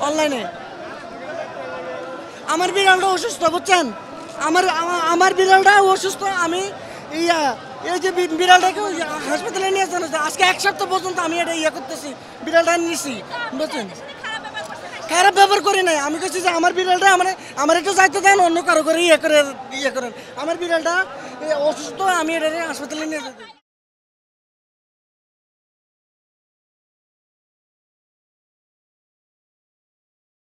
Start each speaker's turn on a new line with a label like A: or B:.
A: অনলাইনে আমার বিড়ালটা অসুস্থ, বুঝছেন? আমার বিড়ালটা অসুস্থ। আমি এই যে বিড়ালটাকে হাসপাতালে নিয়ে যান, আজকে 1 সপ্তাহ পর্যন্ত আমি এটা করতেছি, বিড়ালটা নিয়েছি, বুঝছেন? খারাপ ব্যবহার করি নাই। আমি বলছি যে আমার বিড়ালটা আমার একটু যাইতে দেন, অন্য কারো করে করেন। আমার বিড়ালটা অসুস্থ, আমি এটা হাসপাতালে নিয়ে যেতে।